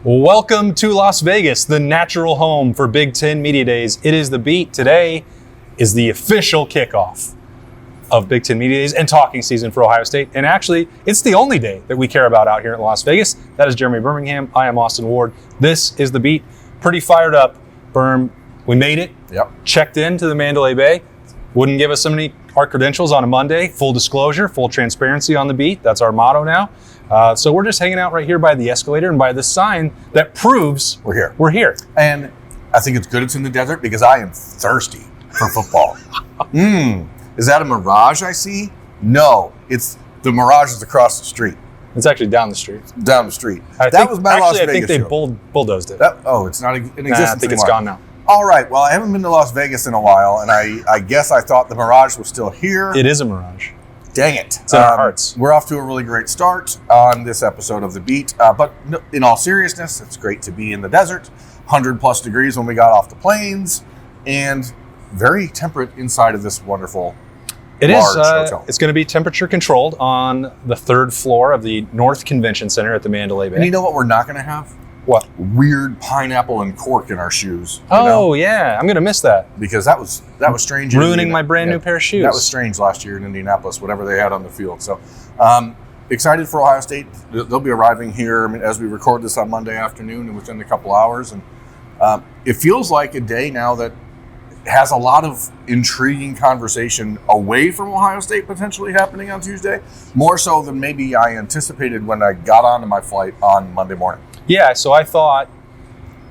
Welcome to Las Vegas, the natural home for Big Ten Media Days. It is the beat. Today is the official kickoff of Big Ten Media Days and talking season for Ohio State. And actually, it's the only day that we care about out here in Las Vegas. That is Jeremy Birmingham. I am Austin Ward. This is the beat. Pretty fired up. Birm, we made it. Yep. Checked into the Mandalay Bay. Wouldn't give us our credentials on a Monday. Full disclosure, full transparency on the beat. That's our motto now. So we're just hanging out right here by the escalator and by the sign that proves We're here. We're here. And I think it's good it's in the desert because I am thirsty for football. Is that a mirage I see? No, it's the mirage is across the street. It's actually down the street. Down the street. I That was my Las think Vegas they show. bulldozed it. It's not in existence I think it's anymore. gone now. All right, well, I haven't been to Las Vegas in a while, and I guess I thought the mirage was still here. It is a mirage. Dang it. It's in our hearts. We're off to a really great start on this episode of The Beat. But in all seriousness, it's great to be in the desert. 100 plus degrees when we got off the planes, and very temperate inside of this wonderful large hotel. It's going to be temperature controlled on the third floor of the North Convention Center at the Mandalay Bay. And you know what we're not going to have? What? Weird pineapple and cork in our shoes. Yeah. I'm going to miss that. Because that was strange. Ruining my brand new pair of shoes. That was strange last year in Indianapolis, whatever they had on the field. So excited for Ohio State. They'll be arriving here as we record this on Monday afternoon and within a couple hours. And it feels like a day now that has a lot of intriguing conversation away from Ohio State potentially happening on Tuesday, more so than maybe I anticipated when I got onto my flight on Monday morning. Yeah, so I thought,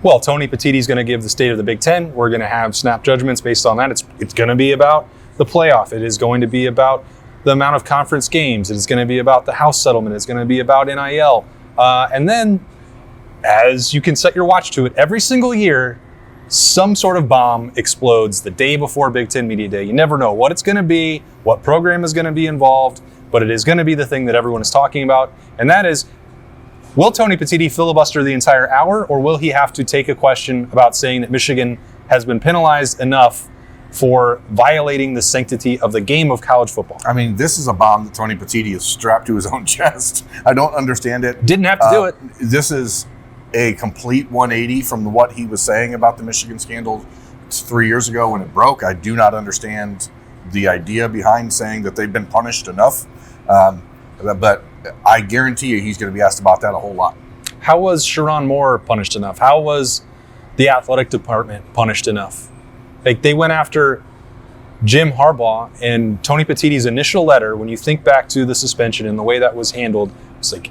well, Tony Petitti is going to give the state of the Big Ten. We're going to have snap judgments based on that. It's going to be about the playoff. It is going to be about the amount of conference games. It is going to be about the House settlement. It's going to be about NIL. And then, as you can set your watch to it, every single year, some sort of bomb explodes the day before Big Ten Media Day. You never know what it's going to be, what program is going to be involved, but it is going to be the thing that everyone is talking about. And that is, will Tony Petitti filibuster the entire hour, or will he have to take a question about saying that Michigan has been penalized enough for violating the sanctity of the game of college football? I mean, this is a bomb that Tony Petitti is strapped to his own chest. I don't understand it. Didn't have to do it. This is a complete 180 from what he was saying about the Michigan scandal 3 years ago when it broke. I do not understand the idea behind saying that they've been punished enough. But I guarantee you he's going to be asked about that a whole lot. How was Sharon Moore punished enough? How was the athletic department punished enough? Like, they went after Jim Harbaugh, and Tony Petitti's initial letter, when you think back to the suspension and the way that was handled, it's like,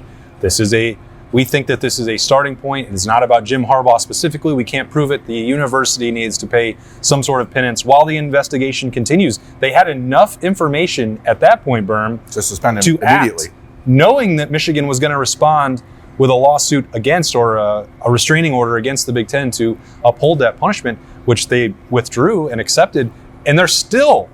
we think that this is a starting point. It's not about Jim Harbaugh specifically. We can't prove it. The university needs to pay some sort of penance while the investigation continues. They had enough information at that point, Birm, to suspend him immediately, knowing that Michigan was going to respond with a lawsuit against or a restraining order against the Big Ten to uphold that punishment, which they withdrew and accepted. And they're still,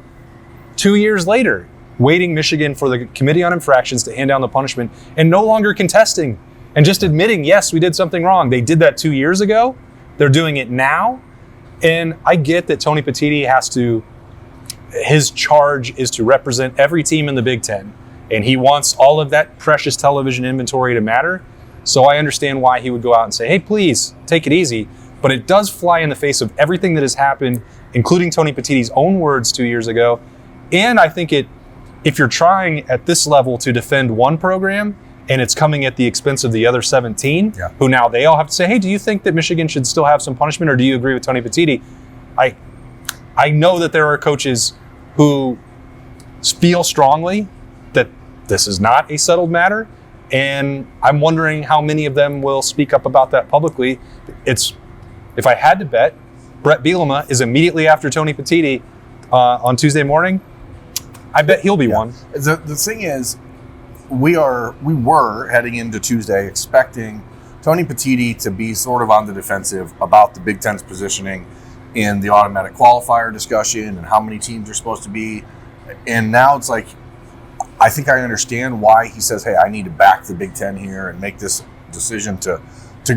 2 years later, waiting Michigan for the Committee on Infractions to hand down the punishment and no longer contesting and just admitting, yes, we did something wrong. They did that 2 years ago. They're doing it now. And I get that Tony Petitti his charge is to represent every team in the Big Ten. And he wants all of that precious television inventory to matter. So I understand why he would go out and say, hey, please, take it easy. But it does fly in the face of everything that has happened, including Tony Petitti's own words 2 years ago. And I think if you're trying at this level to defend one program, and it's coming at the expense of the other 17, who now they all have to say, hey, do you think that Michigan should still have some punishment, or do you agree with Tony Petitti? I know that there are coaches who feel strongly that this is not a settled matter, and I'm wondering how many of them will speak up about that publicly. If I had to bet, Brett Bielema is immediately after Tony Petitti on Tuesday morning. I bet he'll be one. The thing is, we were heading into Tuesday expecting Tony Petitti to be sort of on the defensive about the Big Ten's positioning in the automatic qualifier discussion and how many teams are supposed to be. And now it's like, I think I understand why he says, hey, I need to back the Big Ten here and make this decision to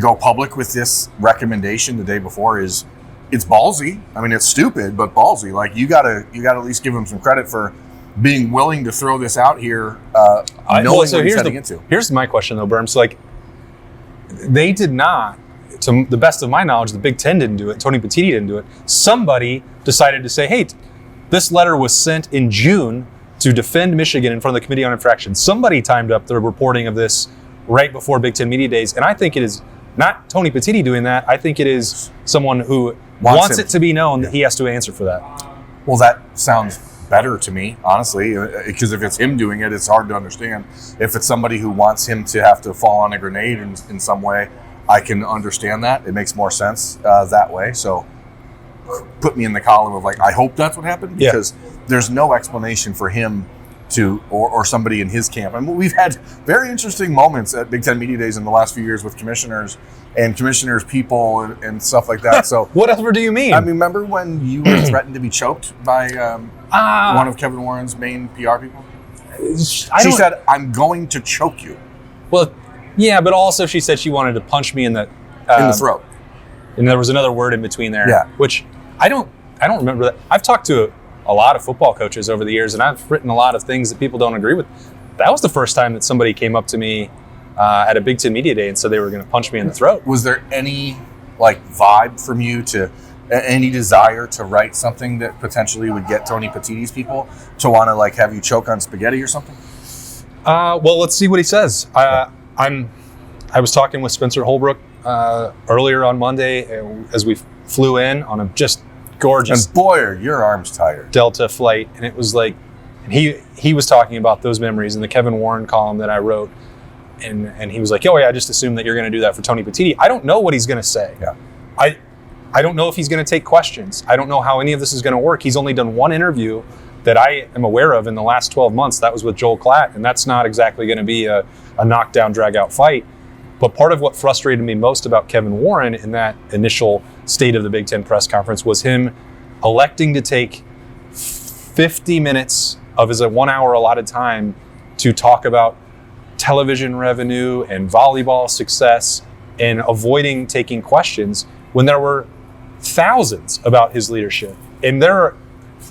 go public with this recommendation the day before. It's ballsy. I mean, it's stupid, but ballsy. Like, you gotta at least give him some credit for being willing to throw this out here, knowing what he's heading into. Here's my question, though, Birm. So, like, They did not. To the best of my knowledge, the Big Ten didn't do it. Tony Petitti didn't do it. Somebody decided to say, hey, this letter was sent in June to defend Michigan in front of the Committee on Infractions. Somebody timed up the reporting of this right before Big Ten Media Days. And I think it is not Tony Petitti doing that. I think it is someone who wants it to be known that he has to answer for that. Well, that sounds better to me, honestly, because if it's him doing it, it's hard to understand. If it's somebody who wants him to have to fall on a grenade in some way, I can understand that. It makes more sense that way. So put me in the column of like, I hope that's what happened, because there's no explanation for him to, or somebody in his camp. I mean, we've had very interesting moments at Big Ten Media Days in the last few years with commissioners and commissioners' people and stuff like that. So whatever do you mean? I mean, remember when you were threatened to be choked by one of Kevin Warren's main PR people? She said, "I'm going to choke you." Well, yeah, but also she said she wanted to punch me in the throat. And there was another word in between there, yeah. Which I don't remember that. I've talked to a lot of football coaches over the years, and I've written a lot of things that people don't agree with. That was the first time that somebody came up to me at a Big Ten Media Day and said they were going to punch me in the throat. Was there any vibe from you to any desire to write something that potentially would get Tony Petitti's people to want to have you choke on spaghetti or something? Well, let's see what he says. I was talking with Spencer Holbrook earlier on Monday as we flew in on a just gorgeous. And boy, are your arms tired. Delta flight, and it was like, and he was talking about those memories in the Kevin Warren column that I wrote, and he was like, "Oh yeah, I just assumed that you're going to do that for Tony Petitti." I don't know what he's going to say. Yeah. I don't know if he's going to take questions. I don't know how any of this is going to work. He's only done one interview that I am aware of in the last 12 months. That was with Joel Klatt, and that's not exactly going to be a knockdown, drag-out fight. But part of what frustrated me most about Kevin Warren in that initial State of the Big Ten press conference was him electing to take 50 minutes of his 1 hour allotted time to talk about television revenue and volleyball success and avoiding taking questions when there were thousands about his leadership. And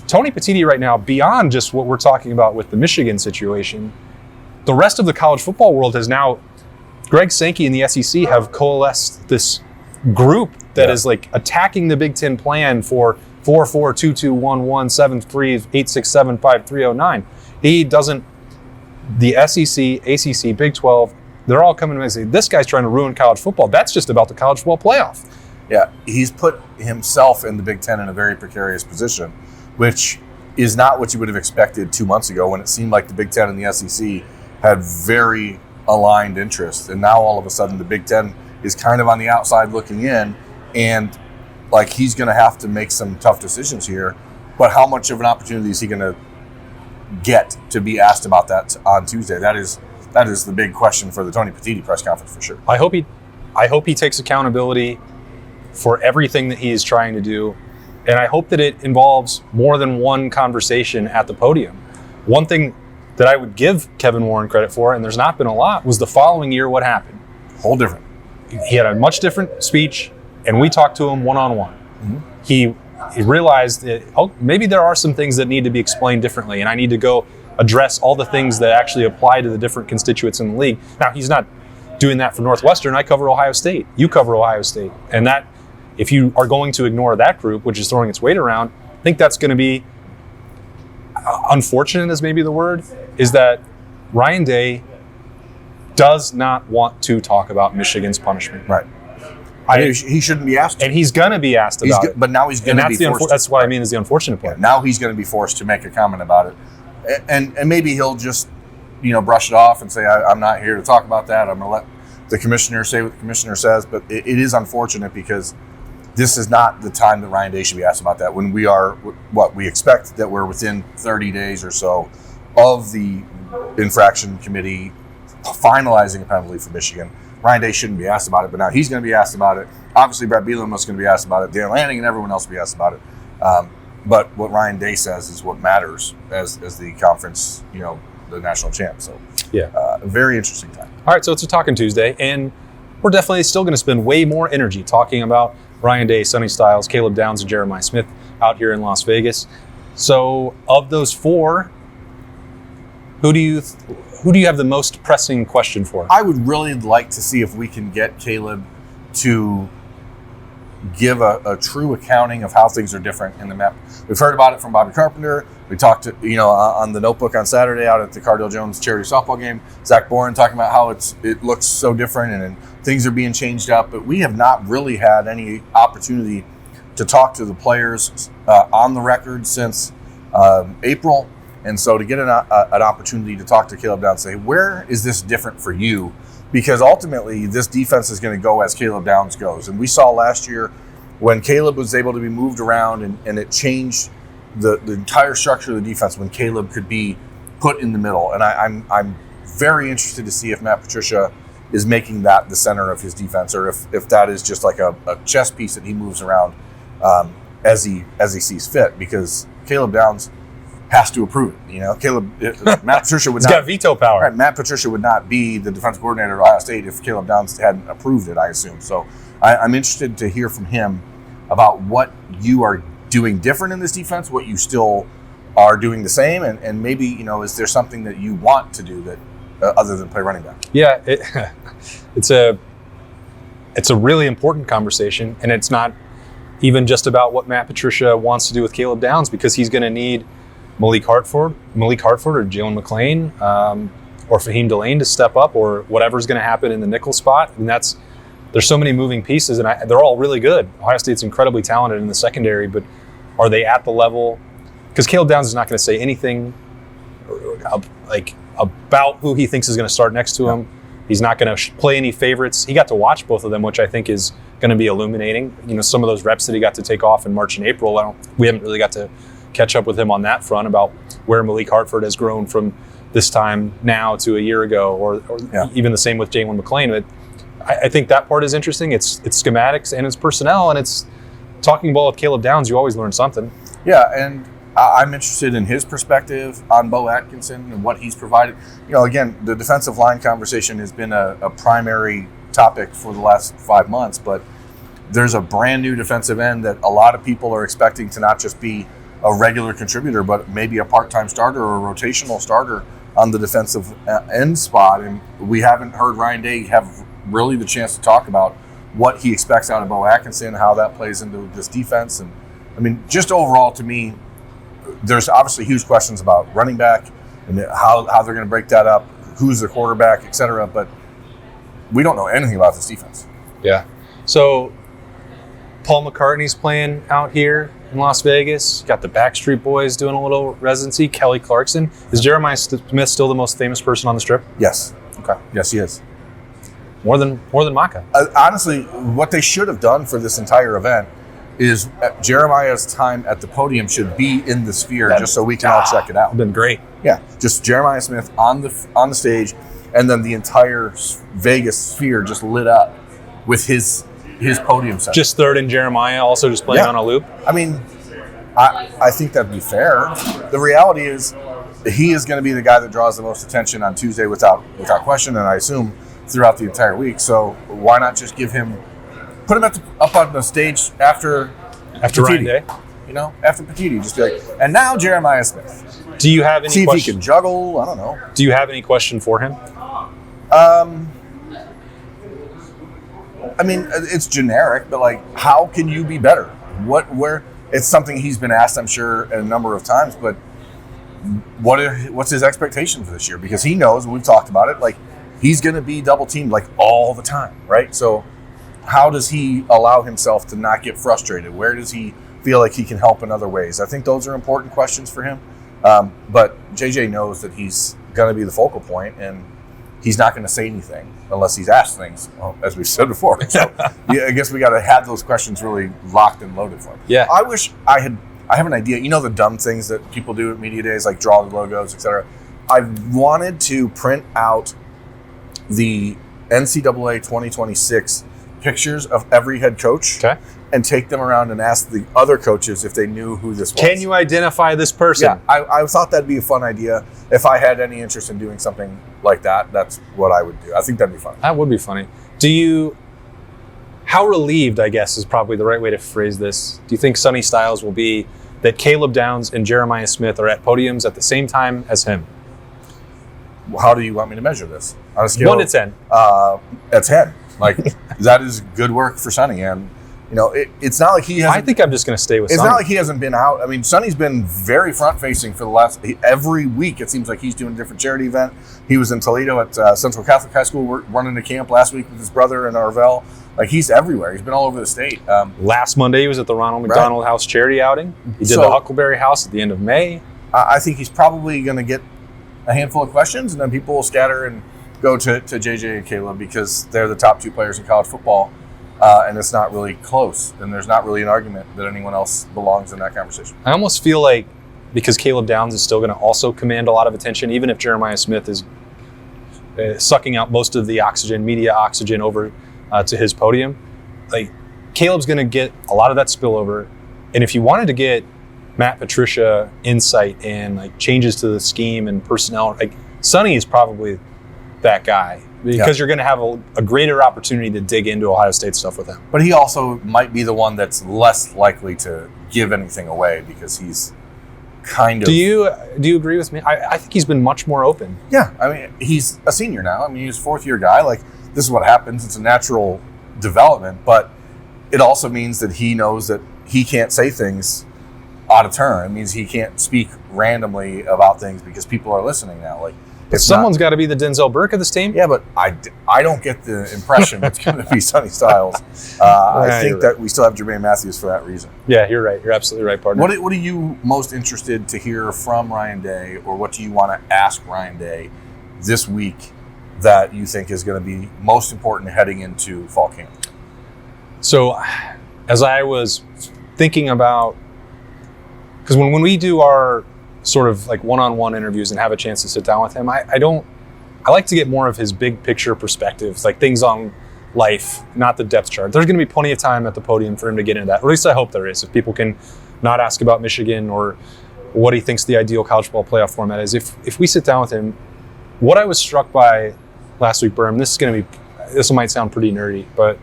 Tony Petitti right now, beyond just what we're talking about with the Michigan situation, the rest of the college football world has now, Greg Sankey and the SEC have coalesced this group that is attacking the Big Ten plan for 4-4-2-2-1-1-7-3-8-6-7-5-3-0-9. He doesn't, the SEC, ACC, Big 12, they're all coming to me and say, this guy's trying to ruin college football. That's just about the college football playoff. Yeah, he's put himself in the Big Ten in a very precarious position, which is not what you would have expected 2 months ago when it seemed like the Big Ten and the SEC had very aligned interests. And now all of a sudden the Big Ten is kind of on the outside looking in, and he's going to have to make some tough decisions here. But how much of an opportunity is he going to get to be asked about that on Tuesday? That is the big question for the Tony Petitti press conference for sure. I hope he takes accountability for everything that he is trying to do, and I hope that it involves more than one conversation at the podium. One thing that I would give Kevin Warren credit for, and there's not been a lot, was the following year what happened. Whole different. He had a much different speech, and we talked to him one-on-one. Mm-hmm. He realized that maybe there are some things that need to be explained differently, and I need to go address all the things that actually apply to the different constituents in the league. Now, he's not doing that for Northwestern. I cover Ohio State. You cover Ohio State. And that, if you are going to ignore that group, which is throwing its weight around, I think that's going to be unfortunate, is maybe the word, is that Ryan Day does not want to talk about Michigan's punishment. Right. He shouldn't be asked to. And he's going to be asked about it. But now he's going to be forced. That's what I mean is the unfortunate part. Yeah, now he's going to be forced to make a comment about it. And maybe he'll just, brush it off and say, I'm not here to talk about that. I'm going to let the commissioner say what the commissioner says. But it is unfortunate because this is not the time that Ryan Day should be asked about that, when we are what we expect that we're within 30 days or so of the infraction committee finalizing a penalty for Michigan. Ryan Day shouldn't be asked about it, but now he's going to be asked about it. Obviously, Brett Bielema is going to be asked about it. Dan Lanning and everyone else will be asked about it. But what Ryan Day says is what matters as the conference, the national champ. So, a very interesting time. All right, so it's a Talking Tuesday, and we're definitely still going to spend way more energy talking about Ryan Day, Sonny Styles, Caleb Downs, and Jeremiah Smith out here in Las Vegas. So, of those four, who do you who do you have the most pressing question for? I would really like to see if we can get Caleb to give a true accounting of how things are different in the map. We've heard about it from Bobby Carpenter. We talked to, on the notebook on Saturday out at the Cardale Jones charity softball game, Zach Boren talking about how it looks so different and things are being changed up, but we have not really had any opportunity to talk to the players on the record since April. And so to get an opportunity to talk to Caleb Downs and say, where is this different for you? Because ultimately, this defense is going to go as Caleb Downs goes. And we saw last year when Caleb was able to be moved around and it changed the entire structure of the defense when Caleb could be put in the middle. And I'm very interested to see if Matt Patricia is making that the center of his defense, or if that is just like a chess piece that he moves around as he sees fit. Because Caleb Downs has to approve it. Matt Patricia would He's got veto power. Right, Matt Patricia would not be the defensive coordinator at Ohio State if Caleb Downs hadn't approved it, I assume. So I'm interested to hear from him about what you are doing different in this defense, what you still are doing the same, and maybe, is there something that you want to do that other than play running back? Yeah, it's a really important conversation, and it's not even just about what Matt Patricia wants to do with Caleb Downs, because he's going to need Malik Hartford or Jalen McClain or Fahim Delane to step up, or whatever's going to happen in the nickel spot. And there's so many moving pieces, and they're all really good. Ohio State's incredibly talented in the secondary, but are they at the level? Because Caleb Downs is not going to say anything about who he thinks is going to start next to him. He's not going to play any favorites. He got to watch both of them, which I think is going to be illuminating. Some of those reps that he got to take off in March and April, we haven't really got to catch up with him on that front about where Malik Hartford has grown from this time now to a year ago, or even the same with Jalen McClain. But I think that part is interesting. It's schematics and it's personnel, and it's talking ball with Caleb Downs. You always learn something. Yeah, and I'm interested in his perspective on Bo Atkinson and what he's provided. Again, the defensive line conversation has been a primary topic for the last 5 months, but there's a brand new defensive end that a lot of people are expecting to not just be a regular contributor, but maybe a part-time starter or a rotational starter on the defensive end spot. And we haven't heard Ryan Day have really the chance to talk about what he expects out of Bo Atkinson, how that plays into this defense. And just overall, to me, there's obviously huge questions about running back and how they're going to break that up, who's the quarterback, et cetera. But we don't know anything about this defense. Yeah. So Paul McCartney's playing out here in Las Vegas. Got the Backstreet Boys doing a little residency. Kelly Clarkson. Is Jeremiah Smith still the most famous person on the Strip? Yes. Okay. Yes, he is. More than Maka. Honestly, what they should have done for this entire event is Jeremiah's time at the podium should be in the Sphere, just so we can all check it out. Been great. Yeah, just Jeremiah Smith on the stage, and then the entire Vegas Sphere just lit up with his podium set. Just third and Jeremiah also just playing on a loop. I think that'd be fair. The reality is he is going to be the guy that draws the most attention on Tuesday without question, and I assume throughout the entire week. So why not just put him up on the stage after Ryan Day? After Petitti, just be like, and now Jeremiah Smith. Do you have any See if he can juggle? I don't know. Do you have any question for him? It's generic, but how can you be better? Where? It's something he's been asked, I'm sure, a number of times, but what's his expectation for this year? Because he knows, and we've talked about it, he's going to be double teamed all the time, right? So how does he allow himself to not get frustrated? Where does he feel like he can help in other ways? I think those are important questions for him. But JJ knows that he's going to be the focal point, and he's not going to say anything unless he's asked things, as we've said before. So I guess we got to have those questions really locked and loaded for him. Yeah. I wish I have an idea. The dumb things that people do at media days, like draw the logos, etc. I wanted to print out the NCAA 2026 pictures of every head coach and take them around and ask the other coaches if they knew who this was. Can you identify this person? Yeah, I thought that'd be a fun idea. If I had any interest in doing something like that, that's what I would do. I think that'd be fun. That would be funny. How relieved, I guess, is probably the right way to phrase this, do you think Sonny Styles will be that Caleb Downs and Jeremiah Smith are at podiums at the same time as him? how do you want me to measure this? On a scale 1 to 10. At 10. Like, that is good work for Sonny. And, it's not like he hasn't. I think I'm just going to stay with It's Sonny. not like he hasn't been out. I mean, Sonny's been very front-facing for the last. Every week, it seems like he's doing a different charity event. He was in Toledo at Central Catholic High School running a camp last week with his brother in Arvell. Like, he's everywhere. He's been all over the state. Last Monday, he was at the Ronald McDonald House charity outing. He did the Huckleberry House at the end of May. I think he's probably going to get a handful of questions, and then people will scatter and go to JJ and Caleb because they're the top 2 players in college football. And it's not really close, and there's not really an argument that anyone else belongs in that conversation. I almost feel like because Caleb Downs is still going to also command a lot of attention, even if Jeremiah Smith is sucking out most of the media oxygen over to his podium, like Caleb's going to get a lot of that spillover. And if you wanted to get Matt Patricia insight and like changes to the scheme and personnel, like Sonny is probably that guy. Because you're going to have a greater opportunity to dig into Ohio State stuff with him. But he also might be the one that's less likely to give anything away because he's kind of... Do you agree with me? I think he's been much more open. Yeah. I mean, he's a senior now. I mean, he's a 4th-year guy. Like, this is what happens. It's a natural development. But it also means that he knows that he can't say things out of turn. It means he can't speak randomly about things because people are listening now. Like, someone's got to be the Denzel Burke of this team. Yeah, but I don't get the impression it's going to be Sonny Styles. I think that we still have Jermaine Matthews for that reason. Yeah, you're right. You're absolutely right, partner. What are you most interested to hear from Ryan Day, or what do you want to ask Ryan Day this week that you think is going to be most important heading into fall camp? So, as I was thinking about, because when we do our sort of like one-on-one interviews and have a chance to sit down with him, I like to get more of his big picture perspectives, like things on life, not the depth chart. There's going to be plenty of time at the podium for him to get into that. Or at least I hope there is. If people can not ask about Michigan or what he thinks the ideal college football playoff format is. If we sit down with him, what I was struck by last week, Birm, this might sound pretty nerdy, but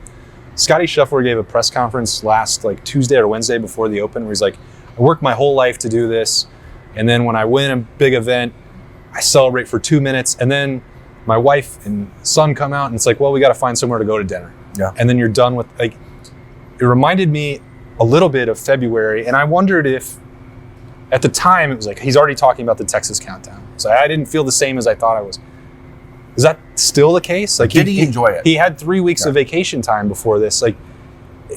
Scotty Scheffler gave a press conference last like Tuesday or Wednesday before the Open where he's like, I worked my whole life to do this. And then when I win a big event, I celebrate for 2 minutes. And then my wife and son come out and it's like, well, we got to find somewhere to go to dinner. Yeah. And then you're done with, like, it reminded me a little bit of February. And I wondered if at the time it was like, he's already talking about the Texas countdown. So I didn't feel the same as I thought I was. Is that still the case? Like, did he enjoy it? He had 3 weeks of vacation time before this. Like,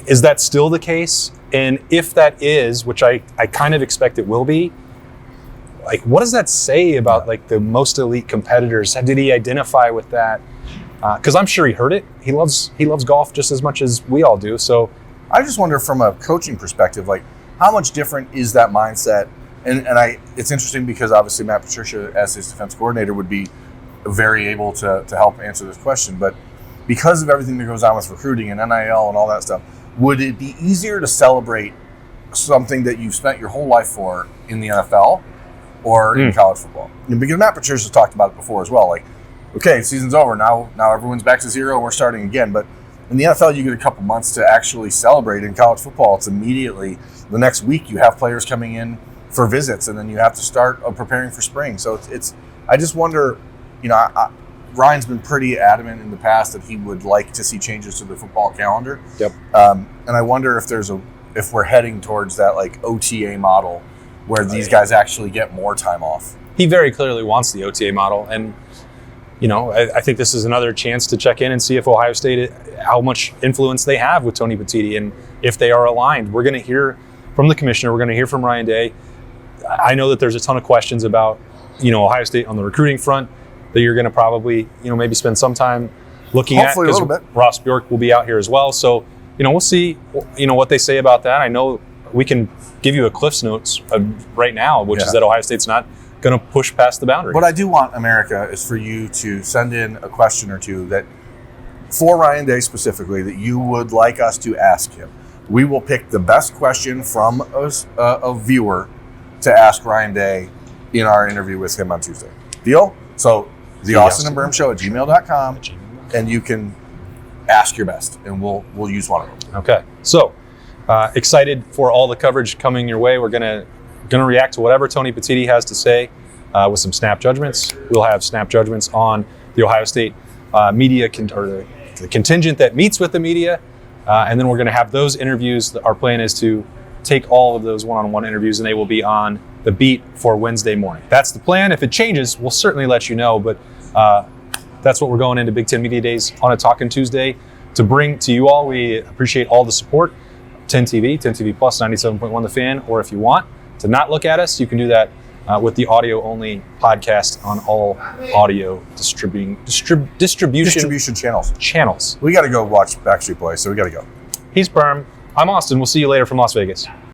is that still the case? And if that is, which I kind of expect it will be, like, what does that say about like the most elite competitors? Did he identify with that? Because I'm sure he heard it. He loves golf just as much as we all do. So I just wonder from a coaching perspective, like how much different is that mindset? And it's interesting because obviously Matt Patricia as his defense coordinator would be very able to help answer this question. But because of everything that goes on with recruiting and NIL and all that stuff, would it be easier to celebrate something that you've spent your whole life for in the NFL or in college football? Because Matt Patricia's talked about it before as well. Like, okay, season's over. Now everyone's back to zero and we're starting again. But in the NFL, you get a couple months to actually celebrate. In college football, it's immediately the next week you have players coming in for visits, and then you have to start preparing for spring. So it's I just wonder, Ryan's been pretty adamant in the past that he would like to see changes to the football calendar. Yep. And I wonder if we're heading towards that like OTA model where these guys actually get more time off. He very clearly wants the OTA model. And, I think this is another chance to check in and see if Ohio State, how much influence they have with Tony Petitti and if they are aligned. We're going to hear from the commissioner. We're going to hear from Ryan Day. I know that there's a ton of questions about, Ohio State on the recruiting front that you're going to probably, maybe spend some time looking Hopefully at. a little bit. Ross Bjork will be out here as well. So, we'll see, what they say about that. I know we can give you a Cliff's Notes right now, which is that Ohio State's not going to push past the boundary. What I do want, America, is for you to send in a question or two that, for Ryan Day specifically, that you would like us to ask him. We will pick the best question from a viewer to ask Ryan Day in our interview with him on Tuesday. Deal? So the Austin Birm Show at gmail.com, and you can ask your best, and we'll use one of them. Okay. So excited for all the coverage coming your way. We're gonna react to whatever Tony Petitti has to say. with some snap judgments. We'll have snap judgments on the Ohio State media or the contingent that meets with the media. And then we're going to have those interviews. Our plan is to take all of those one-on-one interviews, and they will be on the beat for Wednesday morning. That's the plan. If it changes, we'll certainly let you know. But that's what we're going into Big Ten Media Days on a Talkin' Tuesday to bring to you all. We appreciate all the support. 10 TV Plus, 97.1 The Fan, or if you want to not look at us, you can do that with the audio-only podcast on all audio distribution channels. We got to go watch Backstreet Boys, so we got to go. He's Birm. I'm Austin. We'll see you later from Las Vegas.